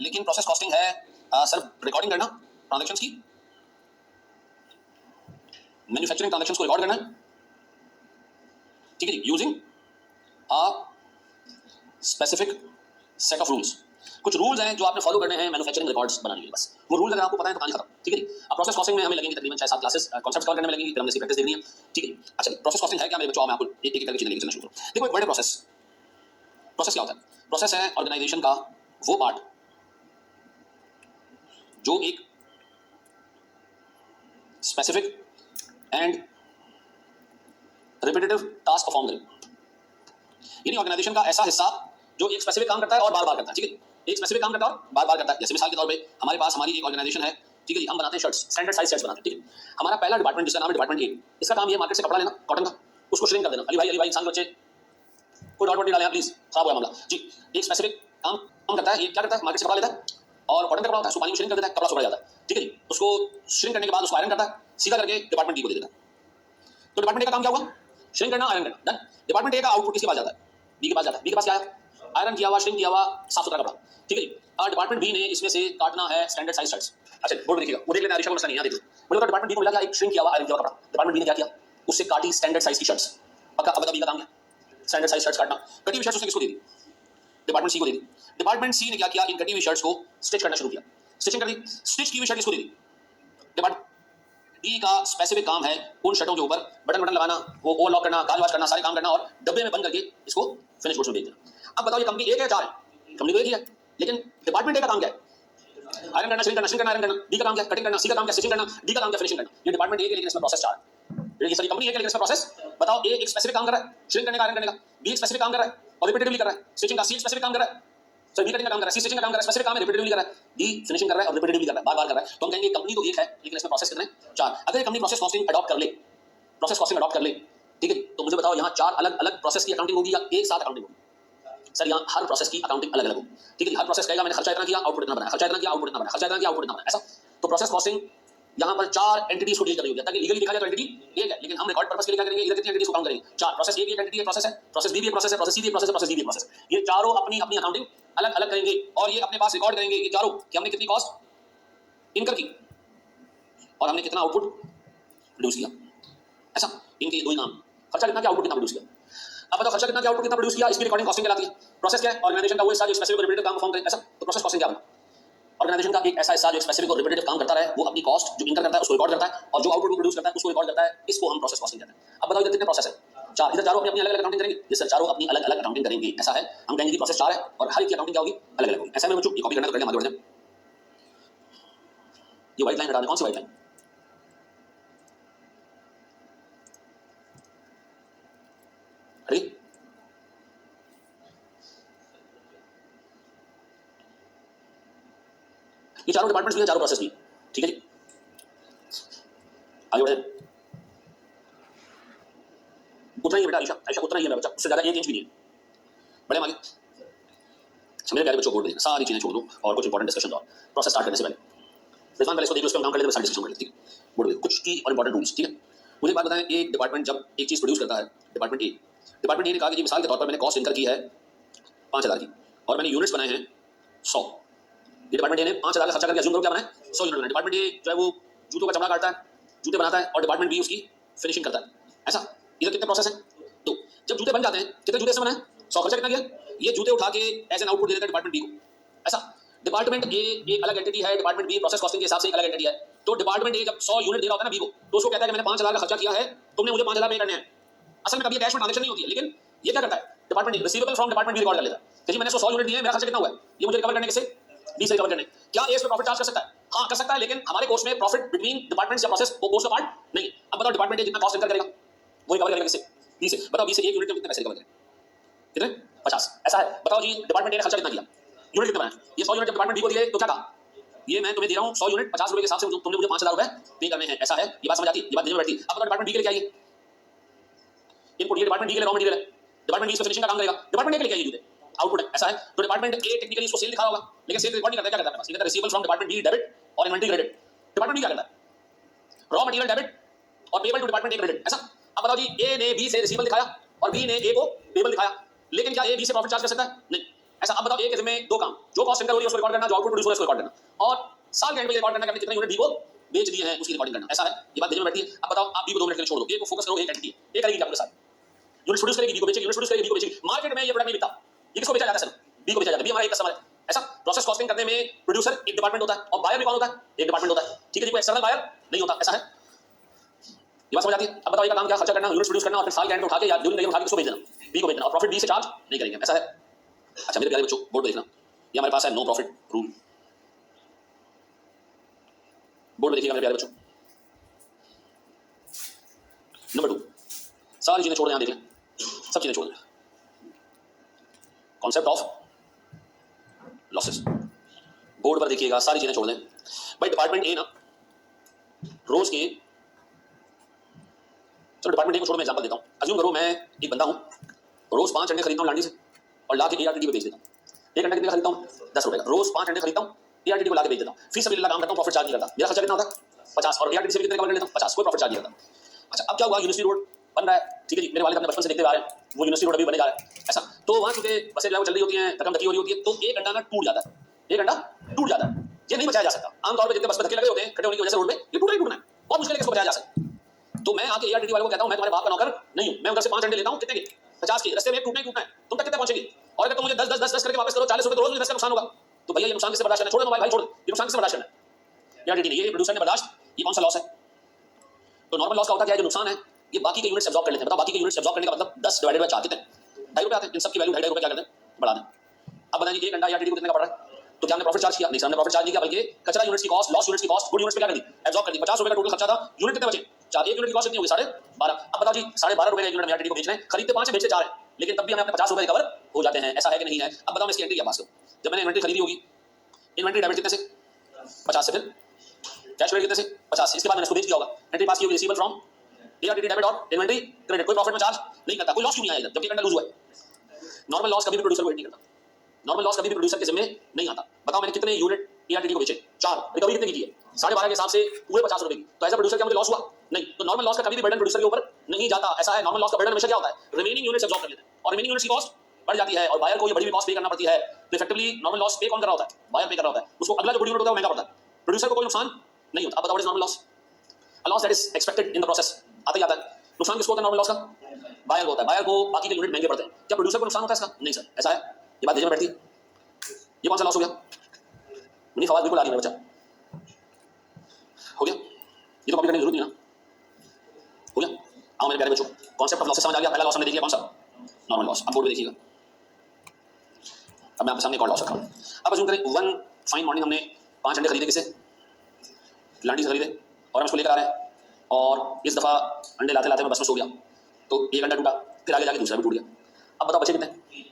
लेकिन process costing है सिर्फ रिकॉर्डिंग करना ट्रांजैक्शंस की, मैन्युफैक्चरिंग ट्रांजैक्शंस को रिकॉर्ड करना, ठीक है जी, using a specific set of rules. कुछ रूल्स हैं जो आपने फॉलो करने हैं मैन्युफैक्चरिंग रिकॉर्ड्स बनाने के लिए, बस वो रूल्स अगर आपको पता है तो कहानी खत्म, ठीक है जी। अब प्रोसेस कॉस्टिंग में हमें लगेंगे तकरीबन 6-7 क्लासेस, कॉन्सेप्ट्स कवर करने में लगेंगी, फिर हमने इसकी प्रैक्टिस देखनी है, ठीक है। अच्छा, प्रोसेस कॉस्टिंग है क्या मेरे बच्चों, मैं आपको एक एक करके चीजें लेके चलना शुरू करूं। देखो, एक वर्ड है प्रोसेस। प्रोसेस क्या होता है? प्रोसेस है ऑर्गेनाइजेशन का वो पार्ट जो एक specific and repetitive task perform करे, यानी ऑर्गेनाइजेशन का ऐसा हिस्सा जो एक स्पेसिफिक काम करता है और बार बार करता है, ठीक है। एक स्पेसिफिक काम करता है और बार बार करता है। जैसे मिसाल के तौर पे हमारे पास हमारी एक ऑर्गेनाइजेशन है, ठीक है जी, हम बनाते हैं शर्ट्स, स्टैंडर्ड साइज शर्ट्स बनाते हैं, ठीक है। हमारा पहला डिपार्टमेंट जिसका नाम है डिपार्टमेंट ए, इसका काम ये मार्केट से कपड़ा लेना कॉटन का, उसको श्रिंक कर देना। अली भाई इंसान के बच्चे कोई डॉट नहीं डालें प्लीज, खराब हुआ मामला जी। एक स्पेसिफिक काम करता है, ये क्या करता है, मार्केट से कपड़ा लेता है और कॉटन का कपड़ा होता है, उसको पानी में श्रिंक कर देता है, कपड़ा सुखा जाता है, ठीक है जी। उसको श्रिंक करने के बाद उसको आयरन करता है, सीधा करके डिपार्टमेंट बी को दे देता है। तो डिपार्टमेंट ए का काम क्या हुआ? श्रिंक करना, आयरन करना, डन। डिपार्टमेंट ए का आउटपुट किसके पास जाता है? बी के पास जाता है। बी के पास क्या है? आयरन किया हुआ, श्रिंक किया हुआ, साफ सुथरा कपड़ा, ठीक है जी। और डिपार्टमेंट बी ने इसमें से काटना है स्टैंडर्ड साइज शर्ट्स। अच्छा, बोर्ड देखिएगा, वो देख लेना, आरिशा को मसला नहीं है, यहाँ देख लो। मुझे तो डिपार्टमेंट बी को मिला क्या? एक श्रिंक किया हुआ, आयरन किया हुआ कपड़ा। डिपार्टमेंट बी ने क्या किया? उससे काटी स्टैंडर्ड साइज की शर्ट्स। पक्का? अब बता बी का काम क्या? स्टैंडर्ड साइज शर्ट्स काटना। कटी हुई शर्ट्स उसने किसको दी थी? डिपार्टमेंट सी को दी थी। डिपार्टमेंट सी ने क्या किया? इन कटी हुई शर्ट्स को स्टिच करना शुरू किया, स्टिचिंग कर दी। स्टिच की हुई शर्ट किसको दी थी? डिपार्टमेंट डी का स्पेसिफिक काम है उन शर्टों के ऊपर बटन लगाना, वो ओवरलॉक करना, काज वाश करना, सारे काम करना और डब्बे में बंद करके इसको फिनिश गुड्स में बेच देना। अब बताओ, ये कंपनी एक है चार है? कंपनी तो एक ही है, लेकिन डिपार्टमेंट ए का काम क्या है? आयरन करना, श्रिंक करना, आयरन करना। बी का काम क्या है? कटिंग करना। सी का काम क्या है? स्टिचिंग करना। डी का काम क्या है? फिनिशिंग करना। ये डिपार्टमेंट ए के, लेकिन इसमें प्रोसेस चार है। ये सारी कंपनी है लेकिन इसमें प्रोसेस, बताओ, ए एक स्पेसिफिक काम कर रहा है, श्रिंक करने का, आयरन करने का। बी एक स्पेसिफिक काम कर रहा है और रिपीटेटिवली कर रहा है, स्टिचिंग का। सी एक स्पेसिफिक काम कर रहा है, सर बी कटिंग का काम कर रहा है, सी स्टिचिंग का काम कर रहा है, स्पेसिफिक काम है, रिपीटेटिवली कर रहा है। डी फिनिशिंग कर रहा है और रिपीटेटिवली कर रहा है, बार बार कर रहा है। तो हम कहेंगे कंपनी तो एक है लेकिन इसमें प्रोसेस कितने? चार। अगर ये कंपनी प्रोसेस कॉस्टिंग अडॉप्ट कर ले, प्रोसेस कॉस्टिंग अडॉप्ट कर ले, ठीक है, तो मुझे बताओ यहाँ चार अलग अलग प्रोसेस की अकाउंटिंग होगी या एक साथ अकाउंटिंग होगी? सर यहाँ हर प्रोसेस की अकाउंटिंग अलग अलग होगी, ठीक है। हर प्रोसेस कहेगा मैंने खर्चा इतना किया, आउटपुट इतना बनाया, खर्चा इतना किया, आउटपुट इतना बनाया, खर्चा इतना किया, आउटपुट इतना बनाया, ऐसा। तो प्रोसेस कॉस्टिंग यहाँ पर चार एंटिटीज को डील कर रही होगी, ताकि लीगली देखा जाए तो एंटिटी एक है, लेकिन हम रिकॉर्ड पर्पस के लिए क्या करेंगे, इधर कितनी एंटिटीज को काउंट करेंगे? चार। प्रोसेस ए भी एक एंटिटी है, प्रोसेस है, प्रोसेस बी भी एक प्रोसेस है, प्रोसेस सी भी एक प्रोसेस है, प्रोसेस डी भी एक प्रोसेस है। ये चारों अपनी अपनी अकाउंटिंग अलग अलग करेंगे और ये अपने पास रिकॉर्ड करेंगे ये चारों कि हमने कितनी कॉस्ट इनकर की और हमने कितना आउटपुट प्रोड्यूस किया, ऐसा। इनके दो ही नाम, खर्चा कितना किया, आउटपुट कितना प्रोड्यूस किया। अब बताओ, खर्चा कितना किया, आउटपुट कितना प्रोड्यूस किया, इसकी रिकॉर्डिंग कॉस्टिंग कहलाती है। प्रोसेस क्या है? ऑर्गेनाइजेशन का वो हिस्सा जो स्पेसिफिक और रिपीटेटिव काम परफॉर्म करे, ऐसा। तो प्रोसेस कॉस्टिंग क्या बना? ऑर्गेनाइजेशन का एक ऐसा हिस्सा जो स्पेसिफिक और रिपीटेटिव काम करता है, वो अपनी कॉस्ट जो इनकर करता है उसको रिकॉर्ड करता है और जो आउटपुट प्रोड्यूस करता है उसको रिकॉर्ड करता है, इसको हम प्रोसेस कॉस्टिंग कहते हैं। अब बताओ, इधर कितने प्रोसेस है? चार। इधर चारों अपनी अपनी अलग अलग अकाउंटिंग करेंगे, ये सर चारों अपनी अलग अलग अकाउंटिंग करेंगे, ऐसा है। हम कहेंगे कि प्रोसेस चार है और हर एक की अकाउंटिंग क्या होगी? अलग अलग होगी, ऐसा। मेरे बच्चों ये कॉपी करना तो कर लें, आगे बढ़ जाएं। ये व्हाइट लाइन हटा दें, कौन सी व्हाइट लाइन? अरे ये चारों डिपार्टमेंट्स भी हैं, चारों प्रोसेस भी, ठीक है जी। आगे बढ़े, उतना ही बेटा आयशा, आयशा उतना ही है मेरा बच्चा, उससे ज्यादा एक इंच भी नहीं है। बड़े आगे मेरे प्यारे बच्चों, बोर्ड में सारी चीजें छोड़ दो और कुछ इंपॉर्टेंट डिस्कशन दो। प्रोसेस स्टार्ट करने से पहले रिजवान पहले इसको देख लो, उस पर काम कर लेते हैं, सारी डिस्कशन कर लेते हैं, ठीक है। बोर्ड में कुछ की और इंपॉर्टेंट रूल्स, ठीक है। मुझे एक बात बताएं, एक डिपार्टमेंट जब एक चीज प्रोड्यूस करता है, डिपार्टमेंट ए ने कहा कि मिसाल के तौर पर मैंने कॉस्ट इनकर की है 5000 की और मैंने यूनिट्स बनाए हैं 100। डिपार्टमेंट ए ने 5000 का खर्चा करके अज्यूम करो क्या बनाए, 100 यूनिट बनाए। डिपार्टमेंट ए जो है वो जूतों का चमड़ा काटता है, जूते बनाता है और डिपार्टमेंट बी उसकी फिनिशिंग करता है, ऐसा। इधर कितने प्रोसेस है? तो जब जूते बन जाते हैं, कितने जूते से बनाए? 100। खर्चा कितना किया? ये जूते उठा के एज एन आउटपुट दे देता है डिपार्टमेंट बी को, ऐसा। डिपार्टमेंट ए एक अलग एंटिटी है, डिपार्टमेंट बी प्रोसेस कॉस्टिंग के हिसाब से एक अलग एंटिटी है। तो डिपार्टमेंट ए जब 100 यूनिट दे रहा होता है ना बी को, तो उसको कहता है कि मैंने 5000 का खर्चा किया है, तुमने मुझे 5000 पे करने हैं। असल में कभी कैश में ट्रांजैक्शन नहीं होती है, लेकिन ये क्या करता है, department A receivable from department B record कर लेता है कि जी मैंने 100 यूनिट दिए हैं, मेरा खर्चा कितना हुआ है, ये मुझे रिकवर करने के से बी से रिकवर करने। क्या ए इस पे प्रॉफिट चार्ज कर सकता है? हाँ कर सकता है, लेकिन हमारे कोर्स में प्रॉफिट बिटवीन डिपार्टमेंट्स या प्रोसेस वो कोर्स का पार्ट नहीं है। अब बताओ, डिपार्टमेंट ए जितना कॉस्ट इनकर करेगा वो रिकवर करेगा किससे? बी से। बताओ, बी से एक यूनिट में कितने पैसे रिकवर करेगा? कितने? 50, ऐसा है। बताओ जी, डिपार्टमेंट ए ने खर्चा कितना किया, यूनिट कितने बनाए? ये 100 यूनिट जब डिपार्टमेंट बी को दिए तो क्या कहा, ये मैं तुम्हें दे रहा हूँ 100 यूनिट 50 रुपए के हिसाब से, तुमने मुझे 5000 रुपए पे करने हैं, ऐसा है। ये बात समझ आती है? ये बात समझ में बैठती है? अब बताओ, डिपार्टमेंट बी के लिए क्या है? इनपुट ये डिपार्टमेंट बी के लिए रॉ मटेरियल है, डिपार्टमेंट बी इस पे फिनिशिंग का काम करेगा, डिपार्टमेंट ए के लिए क्या है? जूते आउटपुट है, ऐसा है। तो डिपार्टमेंट ए टेक्निकली इसको सेल दिखा होगा, लेकिन सेल रिकॉर्ड नहीं करता, क्या करता है? बस ये कहता है receivable from department B debit और इन्वेंटरी क्रेडिट। डिपार्टमेंट बी क्या करता है? रॉ मटेरियल डेबिट और payable to department A credit, ऐसा। अब बताओ जी, ए ने बी से रिसीवेबल दिखाया और बी ने ए को पेबल दिखाया, लेकिन क्या ए बी से प्रॉफिट चार्ज कर सकता है? नहीं। ऐसा। अब बताओ, एक इसमें दो काम, जो कॉस्ट इनकर हो रही है उसको रिकॉर्ड करना, जो आउटपुट प्रोड्यूस हो रहा है उसको रिकॉर्ड करना, और साल के एंड में रिकॉर्ड करना कि हमने कितने यूनिट बी को बेच दिए हैं उसकी रिकॉर्डिंग करना। ऐसा है, ये बात देखने में बैठी है। अब बताओ, आप बी को 2 मिनट के लिए छोड़ दो, ए को फोकस करो, एक एंटिटी ये करेगी आपके साथ, यूनिट प्रोड्यूस करेगी, बी को बेचेगी, यूनिट प्रोड्यूस करेगी, बी को बेचेगी। मार्केट में ये प्रोडक्ट नहीं बिकता, ये किसको बेचा जाता है सर? बी को बेचा जाता है, बी हमारा एक कस्टमर है। ऐसा प्रोसेस कॉस्टिंग करने में प्रोड्यूसर एक डिपार्टमेंट होता है और बायर भी कौन होता है? एक डिपार्टमेंट होता है, ठीक है जी। कोई एक्सटर्नल बायर नहीं होता। ऐसा है, ये बात समझ आती है। अब बताओ, ये काम क्या, खर्चा करना, यूनिट प्रोड्यूस करना और फिर साल के एंड में उठा के या ड्यूरिंग द ईयर उठा के किसको बेच देना? बी को बेच देना, और प्रॉफिट बी से चार्ज नहीं करेंगे। ऐसा है। अच्छा मेरे प्यारे बच्चों, बोर्ड पे देखना, ये हमारे पास है नो प्रॉफिट रूल। बोर्ड में देखिएगा मेरे प्यारे बच्चों। नंबर 2, सारी चीजें छोड़ दें, यहां देख लें, सब चीजें छोड़ दें। कॉन्सेप्ट ऑफ लॉसेस, बोर्ड पर देखिएगा, सारी चीजें छोड़ दें भाई। डिपार्टमेंट ए ना रोज के, चलो डिपार्टमेंट ए को छोड़, मैं एग्जांपल देता हूं। अज्यूम करो मैं एक बंदा हूं, रोज 5 अंडे खरीदता हूं लांडी से और ला के एआरटीडी पे बेच देता हूं। एक अंडा कितने खरीदता हूं? 10 रुपए का। रोज 5 अंडे खरीदता हूं, एआरटीडी को ला के बेच देता हूं। फीस सबिलिल्लाह काम करता हूं, प्रॉफिट चार्ज नहीं करता। मेरा खर्चा कितना होता है? 50, और एआरटीडी से कितने कवर कर लेता हूं? 50, कोई प्रॉफिट चार्ज नहीं करता। अच्छा, अब क्या हुआ, यूनिवर्सिटी रोड बन रहा है, ठीक है जी। मेरे वालिद अपने बचपन से देखते आ रहे हैं, वो यूनिवर्सिटी रोड अभी बने जा रहा है। ऐसा, तो वहां चूंकि बसें जो है वो चल रही होती हैं, धक्का धक्की हो रही होती है, तो एक अंडा ना टूट जाता है, एक अंडा टूट जाता है। ये नहीं बचाया जा सकता। आमतौर पर जितने बस में धक्के लगे होते हैं खड़े होने की वजह से रोड में, ये टूटना ही टूटना है, बहुत मुश्किल है इसको बचाया जा सकता। तो मैं आके एआरटीडी वालों को कहता हूं, मैं तुम्हारे बाप का नौकर नहीं हूं, मैं उधर से 5 अंडे लेता हूं, कितने के? 50 के। रास्ते में टूटना ही टूटना है, तुम तक कितने पहुंचेगी? और अगर तुम मुझे 10 करके वापस करो 40 रुपए, तो रोज मुझे 10 का नुकसान होगा। तो भैया ये नुकसान किससे बर्दाश्त करना? छोड़ दो मोबाइल भाई, छोड़ दो, ये नुकसान किससे बर्दाश्त करना? एआरटीडी नहीं, ये प्रोड्यूसर ने बर्दाश्त। ये कौन सा लॉस है? तो नॉर्मल लॉस का होता क्या है, जो नुकसान है ये बाकी के यूनिट्स एब्जॉर्ब कर लेते हैं। बताओ, बाकी के यूनिट्स एब्जॉर्ब करने का मतलब 10 डिवाइडेड बाय 4 कितने? 2.5 रुपए आते हैं। इन सब की वैल्यू 2.5 रुपए क्या करते हैं? बढ़ा दें। अब बताइए, एक अंडा एआरटीडी को कितने का पड़ रहा है? तो क्या हमने प्रॉफिट चार्ज किया? नहीं सर, हमने प्रॉफिट चार्ज नहीं किया, बल्कि कचरा यूनिट्स की कॉस्ट, लॉस यूनिट्स की कॉस्ट, गुड यूनिट्स पे क्या कर दी? एब्जॉर्ब कर दी। 50 रुपए का टोटल खर्चा था, यूनिट कितने बचे? 4। एक यूनिट की कॉस्ट कितनी होगी? 12.5। अब बताओ जी, 12.5 रुपए का यूनिट एआरटीडी को बेच रहे हैं, खरीदते 5 है, बेचते 4 है, लेकिन तब भी हमें अपने 50 रुपए रिकवर हो जाते हैं। ऐसा है कि नहीं है? अब बताओ, मैं इसकी एंट्री क्या पास करूं? जब मैंने इन्वेंटरी खरीदी होगी, इन्वेंटरी डेबिट कितने से? 50 से। फिर कैश क्रेडिट कितने से? 50 से। इसके बाद मैंने इसको बेच दिया होगा, एंट्री पास की होगी, रिसीवेबल फ्रॉम एआरटीडी डेबिट और इन्वेंटरी क्रेडिट। कोई प्रॉफिट में चार्ज नहीं करता, कोई लॉस क्यों नहीं आया जबकि अंडा लूज हुआ है? नॉर्मल लॉस कभी भी प्रोड्यूसर को हिट नहीं करता, नॉर्मल लॉस कभी भी प्रोड्यूसर के जिम्मे नहीं आता। बताओ, मैंने कितने यूनिट एआरटीडी को बेचे? 4, रिकवरी कितने की है? 12.5 के हिसाब से पूरे 50 रुपए की। तो ऐसा प्रोड्यूसर क्या मुझे लॉस हुआ? नहीं। तो नॉर्मल लॉस का कभी भी बर्डन प्रोड्यूसर के ऊपर नहीं जाता। ऐसा है, नॉर्मल लॉस का बर्डन हमेशा क्या होता है? रिमेनिंग यूनिट्स एब्जॉर्ब कर लेते हैं, और रिमेनिंग यूनिट्स की कॉस्ट बढ़ जाती है, और बायर को ये बड़ी भी कॉस्ट पे करना पड़ती है। तो इफेक्टिवली नॉर्मल लॉस पे कौन कर रहा होता है? बायर पे कर रहा होता है। उसको अगला जो बड़ी यूनिट होता है वो महंगा पड़ता है, प्रोड्यूसर को कोई नुकसान नहीं होता। अब बताओ, what is normal loss? A loss that is expected in the process. आता ही आता है। नुकसान किसको होता है नॉर्मल लॉस का? बायर को होता है। बायर को बाकी के यूनिट महंगे पड़ते हैं। क्या प्रोड्यूसर को नुकसान होता है इसका? नहीं सर। ऐसा है, ये बात देखने में बैठती है। ये कौन सा लॉस हो गया? मुनीफ आवाज बिल्कुल आ रही है मेरा बच्चा, हो गया? ये तो कॉपी करने की जरूरत नहीं ना, हो गया? आओ मेरे प्यारे बच्चों, कॉन्सेप्ट ऑफ लॉसेस समझ आ गया। पहला लॉस हमने देख लिया, कौन सा? Normal loss. अब बोर्ड पे देखिएगा, अब मैं आपके सामने एक और लॉस रखा हूं। अब अज्यूम करें, वन फाइन मॉर्निंग हमने 5 अंडे खरीदे, किसे? लांडी से खरीदे, और हम इसको लेकर आ रहे हैं, और इस दफा अंडे लाते लाते मैं बस में सो गया, तो एक अंडा टूटा, फिर आगे जाके दूसरा भी टूट गया। अब बताओ बचे कितने?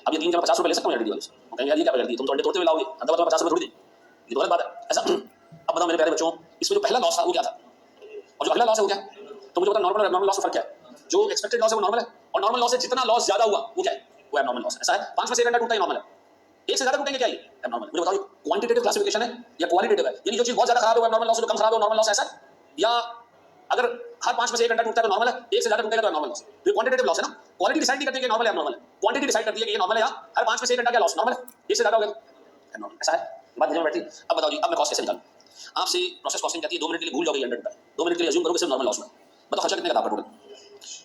अब ये 3 के 50 रुपए ले सकता हूं एआरटीडी वाले से? वो कहेंगे यार ये क्या कर दी, तुम तो अंडे तोड़ते हुए लाओगे, अंदर तो 50 रुपए थोड़ी दे, ये तो गलत बात है। ऐसा। अब बताओ मेरे प्यारे बच्चों, इसमें जो पहला लॉस था वो क्या था, और जो अगला लॉस है वो क्या है? तो मुझे पता नॉर्मल और एबनॉर्मल लॉस का फर्क क्या है? जो एक्सपेक्टेड लॉस है वो नॉर्मल है, और नॉर्मल लॉस से जितना लॉस ज्यादा हुआ वो क्या है? वो एबनॉर्मल लॉस है। ऐसा है, 5 में से 1 अंडा टूटता ही नॉर्मल है, 1 से ज्यादा टूटेंगे क्या? ये एबनॉर्मल। मुझे बताओ, ये क्वांटिटेटिव क्लासिफिकेशन है या क्वालिटेटिव है? यानी जो चीज बहुत ज्यादा खराब है वो एबनॉर्मल लॉस, जो कम खराब है वो नॉर्मल लॉस, ऐसा? या अगर हर 5 में से 1 अंडा टूटता है तो नॉर्मल है, 1 से ज्यादा टूटेगा तो एबनॉर्मल लॉस। तो ये क्वांटिटेटिव लॉस है ना। क्वालिटी डिसाइड नहीं करती है कि नॉर्मल है एबनॉर्मल है, क्वांटिटी डिसाइड करती है कि ये नॉर्मल है या हर 5 में से 1 अंडा क्या लॉस नॉर्मल है, 1 से ज्यादा हो गया तो एबनॉर्मल। ऐसा है, बात समझ में बैठी। अब बताओ जी, अब मैं कॉस्ट कैसे निकालूं? आपसे प्रोसेस कॉस्टिंग कहती है 2 मिनट के लिए भूल जाओगे अंडर टूटा, 2 मिनट के लिए अज्यूम करो कि सिर्फ नॉर्मल लॉस हुआ। बताओ खर्चा कितने का था आपका टोटल?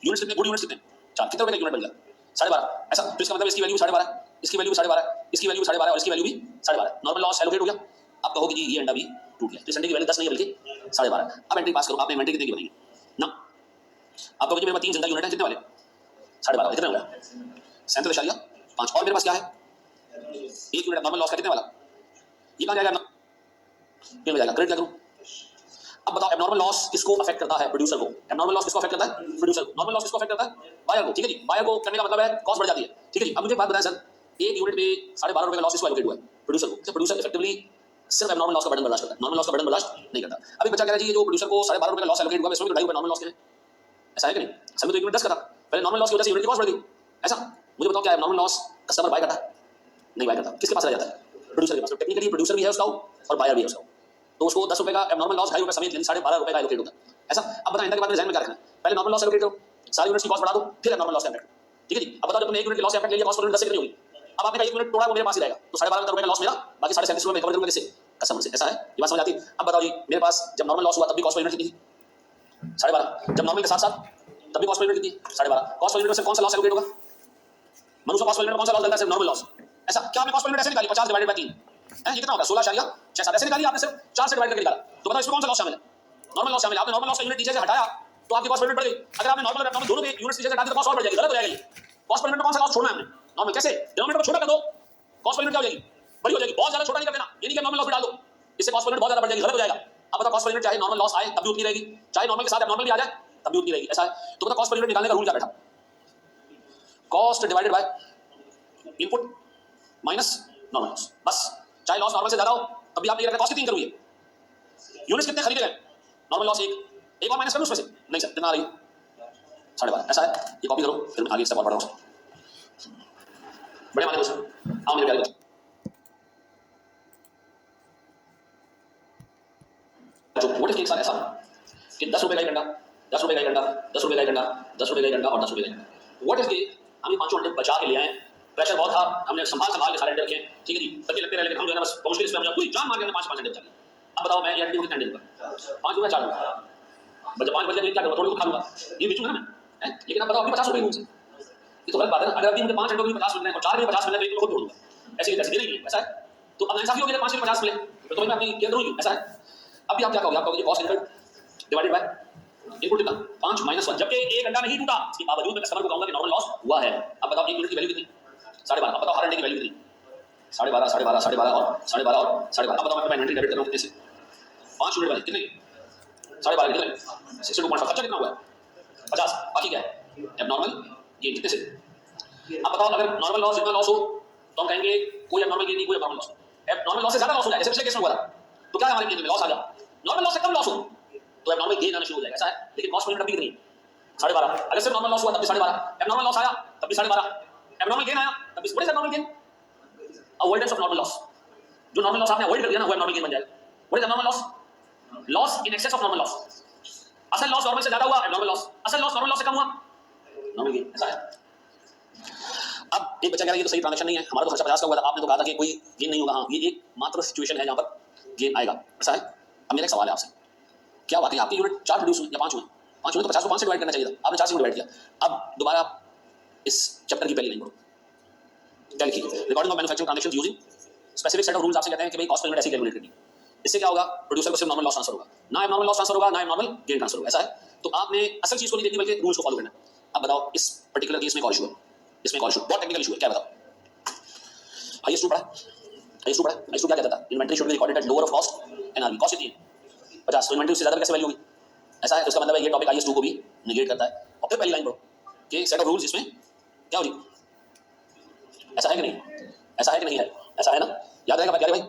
यूनिट्स कितने? गुड यूनिट्स कितने? 4। कितने रुपए का यूनिट बन गया? 12.5। ऐसा, तो इसका मतलब इसकी वैल्यू 12.5, इसकी वैल्यू 12.5, इसकी वैल्यू 12.5 और इसकी वैल्यू भी 12.5। नॉर्मल लॉस एलोकेट हो गया। आप कहोगे जी ये अंडा भी टूट गया, तो इस अंडे की वैल्यू 10 नहीं है बल्कि 12.5। अब एंट्री पास करो, आपने इन्वेंटरी कितने की बनाई ना? आप कहोगे मेरे पास 3 जिंदा यूनिट है, कितने वाले? 12.5। कितने हो गया? 37.5। और मेरे पास क्या है? 1 यूनिट नॉर्मल लॉस का, कितने वाला? ये कहां जाएगा? ये में जाएगा, क्रेडिट क्या करूं? अब बताओ, एबनॉर्मल लॉस किसको अफेक्ट करता है? प्रोड्यूसर को। एबनॉर्मल लॉस किसको अफेक्ट करता है? प्रोड्यूसर को। नॉर्मल लॉस किसको अफेक्ट करता है? बायर को। ठीक है जी, बायर को करने का मतलब है कॉस्ट बढ़ जाती है। ठीक है जी। अब मुझे एक बात बताएं सर, एक यूनिट पे 12.5 रुपए का लॉस किसको एलोकेट हुआ है? प्रोड्यूसर को। प्रोड्यूसर इफेक्टिवली सिर्फ एबनॉर्मल लॉस का बर्डन बर्दाश्त करता है, नॉर्मल लॉस का बर्डन बर्दाश्त नहीं करता। अभी बच्चा कह रहा है जी ये जो प्रोड्यूसर को 12.5 रुपए का लॉस एलोकेट हुआ है, इसमें तो 2.5 रुपए नॉर्मल लॉस के हैं। ऐसा है कि नहीं? समय तो 1 यूनिट 10 का था, पहले नॉर्मल लॉस की वजह से यूनिट की कॉस्ट बढ़ गई। ऐसा, मुझे बताओ क्या एबनॉर्मल लॉस कस्टमर बाय करता है? नहीं बाय करता। किसके पास रह जाता है? प्रोड्यूसर के पास। तो टेक्निकली प्रोड्यूसर भी है उसका और बायर भी है उसका, तो उसको 10 रुपए का एबनॉर्मल लॉस 2.5 रुपए समेत 12.5 रुपए का एलोकेट होता है। ऐसा। अब बताओ इंदा के बाद में डिजाइन में क्या रखना है? पहले नॉर्मल लॉस एलोकेट करो, सारी यूनिट्स की कॉस्ट बढ़ा दो, फिर एबनॉर्मल लॉस का इम्पैक्ट। ठीक है जी। अब बताओ जब तुमने 1 यूनिट की लॉस इम्पैक्ट ले लिया, कॉस्ट पर यूनिट 10 से कितनी होगी? अब आपने कहा 1 यूनिट तोड़ा वो मेरे पास ही रहेगा, तो 12.5 रुपए का लॉस मेरा, बाकी 37.5 रुपए रिकवर करूंगा किससे? कस्टमर से। ऐसा है, ये बात समझ आती है? अब बताओ जी, मेरे पास जब नॉर्मल लॉस हुआ तब भी कॉस्ट पर यूनिट कितनी थी? 12.5। जब नॉर्मल के साथ साथ तब भी कॉस्ट पर यूनिट कितनी? 12.5। कॉस्ट पर यूनिट से कौन सा लॉस एलोकेट होगा? मनुष्य कॉस्ट पर यूनिट में कौन सा लॉस डलता है? सिर्फ नॉर्मल लॉस। ऐसा क्या आपने कॉस्ट पर यूनिट ऐसे निकाली 50 डिवाइडेड बाय 3 है, ये कितना होगा? 16.67 ऐसे निकाली आपने, सिर्फ 4 से डिवाइड करके निकाला। तो बताओ इसमें कौन सा लॉस शामिल है? नॉर्मल लॉस शामिल है। आपने नॉर्मल लॉस का यूनिट नीचे से हटाया तो आपकी कॉस्ट पर यूनिट बढ़ गई। अगर आपने नॉर्मल और एब्नॉर्मल दोनों के यूनिट्स नीचे से हटा दिए तो कॉस्ट और बढ़ जाएगी, गलत हो जाएगा ये। कॉस्ट पर यूनिट में कौन सा लॉस छोड़ना है हमने? नॉर्मल। कैसे? डिनोमिनेटर को छोटा कर दो, कॉस्ट पर यूनिट क्या हो जाएगी? बड़ी हो जाएगी। बहुत ज्यादा छोटा नहीं कर देना, ये नहीं कि नॉर्मल लॉस भी डाल दो, इससे कॉस्ट पर यूनिट बहुत ज्यादा बढ़ जाएगी, गलत हो जाएगा। अब बताओ कॉस्ट पर यूनिट चाहे नॉर्मल लॉस आए तब भी उतनी रहेगी, चाहे नॉर्मल के साथ एब्नॉर्मल भी आ जाए तब भी उतनी रहेगी। ऐसा है। तो बताओ कॉस्ट पर यूनिट निकालने का रूल क्या बैठा? Cost divided by input minus normal loss, बस। चाहे लॉस नॉर्मल से ज्यादा हो तब भी आप ये रखना कॉस्ट कितनी करोगे? यूनिट्स कितने खरीदे गए? नॉर्मल लॉस एक और माइनस करूं उसमें से? नहीं सर, कितना आ रही? 12.5। ऐसा है, ये कॉपी करो, फिर मैं आगे स्टेप और बढ़ रहा हूं। बड़े माने दोस्त आओ मेरे प्यारे दोस्त, जो वोट के एक साथ ऐसा कि 10 रुपए का एक घंटा, 10 रुपए का एक घंटा, 10 रुपए का एक घंटा, 10 रुपए का एक घंटा और 10 रुपए का एक घंटा। व्हाट इज के हम ये पांचों अंडे बचा के ले आए। प्रेशर बहुत था, हमने संभाल के सारे अंडे रखे, ठीक है जी। तभी लगते रहे, लेकिन हम जो है बस पहुंच के इसमें हमने पूरी जान मार के हमने 5 अंडे बचा लिए। अब बताओ मैं ये अंडे को कितने अंडे दूंगा? 5 दूंगा, 4 दूंगा? बच्चा 5 बजे क्या करूंगा? थोड़ी खा लूंगा, ये बेचूंगा ना मैं, लेकिन अब बताओ अभी 50 रुपए मुझसे, ये तो गलत बात है ना। अगर अभी मुझे 5 अंडों के 50 मिल रहे हैं और 4 के 50 मिल रहे हैं तो एक को छोड़ दूंगा, ऐसे कैसे देना ही नहीं। ऐसा है, तो अब इंसाफी होगी, 5 के 50 मिले तो मैं अपनी केयर करूंगी। ऐसा है। अभी आप क्या कहोगे? आप कहोगे cost incurred divided by input कितना? 5 माइनस 1, जबकि एक घंटा नहीं टूटा, इसके बावजूद मैं कस्टमर को कहूंगा कि नॉर्मल लॉस हुआ है। अब बताओ एक यूनिट की वैल्यू कितनी? 12.5। अब बताओ हर अंडे की वैल्यू कितनी? 12.5, 12.5, 12.5 और 12.5 और 12.5। अब बताओ मैं इन्वेंटरी डेबिट कर रहा हूं कितने से? 5 यूनिट वाली कितनी? 12.5 कितने? 62.5। खर्चा कितना हुआ है? 50। बाकी क्या है? एबनॉर्मल गेन कितने से? अब बताओ अगर नॉर्मल लॉस जितना लॉस हो तो हम कहेंगे कोई एबनॉर्मल गेन नहीं, कोई एबनॉर्मल लॉस। एबनॉर्मल लॉस से ज्यादा लॉस हो जाए, जैसे पिछले केस में हुआ था, तो क्या हमारे केस में लॉस आ गया। नॉर्मल लॉस से कम लॉस हो तो एबनॉर्मल गेन आना शुरू हो जाएगा। ऐसा है, लेकिन कॉस्ट पर यूनिट अभी कितनी? 12.5। अगर सिर्फ नॉर्मल लॉस हुआ तब भी 12.5, एबनॉर्मल लॉस आया तब भी 12.5, एबनॉर्मल गेन आया तब भी। What is abnormal gain? Avoidance of normal loss. जो नॉर्मल लॉस आपने अवॉइड कर दिया ना, वो एबनॉर्मल गेन बन जाएगा। What is abnormal loss? Loss in excess of normal loss. असल लॉस नॉर्मल से ज्यादा हुआ, एबनॉर्मल लॉस। असल लॉस नॉर्मल लॉस से कम हुआ, नॉर्मल गेन। ऐसा है। अब एक बच्चा कह रहा है ये तो सही ट्रांजैक्शन नहीं है, हमारा तो खर्चा 50 का हुआ था, आपने तो कहा था कि कोई गेन नहीं होगा। हाँ, ये एक मात्र सिचुएशन है जहां पर गेन आएगा। ऐसा है। अब मेरा एक सवाल है आपसे, क्या वाकई आपकी यूनिट 4 प्रोड्यूस हुई या 5 हुई? 5 हुई तो 50 को 5 से डिवाइड करना चाहिए था, आपने 4 से डिवाइड किया। अब दोबारा इस चैप्टर की पहली लाइन पढ़ो, क्या लिखी? Recording of manufacturing transactions using specific set of rules. आपसे कहते हैं कि भाई कॉस्ट पर यूनिट ऐसे कैलकुलेट करनी है। इससे क्या होगा? प्रोड्यूसर को सिर्फ नॉर्मल लॉस ट्रांसफर होगा, ना एबनॉर्मल लॉस ट्रांसफर होगा, ना एबनॉर्मल गेन ट्रांसफर होगा। ऐसा है। तो आपने असल चीज को नहीं देखनी बल्कि रूल्स को फॉलो करना है। अब बताओ इस पर्टिकुलर केस में कौन इशू है? इसमें कौन इशू? बहुत टेक्निकल इशू है, क्या बताओ? हाईएस्ट रूल पढ़ा, हाईएस्ट रूल पढ़ा। हाईएस्ट रूल क्या कहता था? Inventory should be recorded at lower of cost NRV. Cost कितनी है? 50। तो इन्वेंटरी उससे ज्यादा कैसे वैल्यू होगी? ऐसा है। तो इसका मतलब है ये टॉपिक आईएस 2 को भी नेगेट करता है। और फिर पहली लाइन पढ़ो कि सेट ऑफ रूल्स इसमें क्या हो जी? ऐसा है कि नहीं? ऐसा है कि नहीं है? ऐसा है ना? याद रहेगा क्या भाई?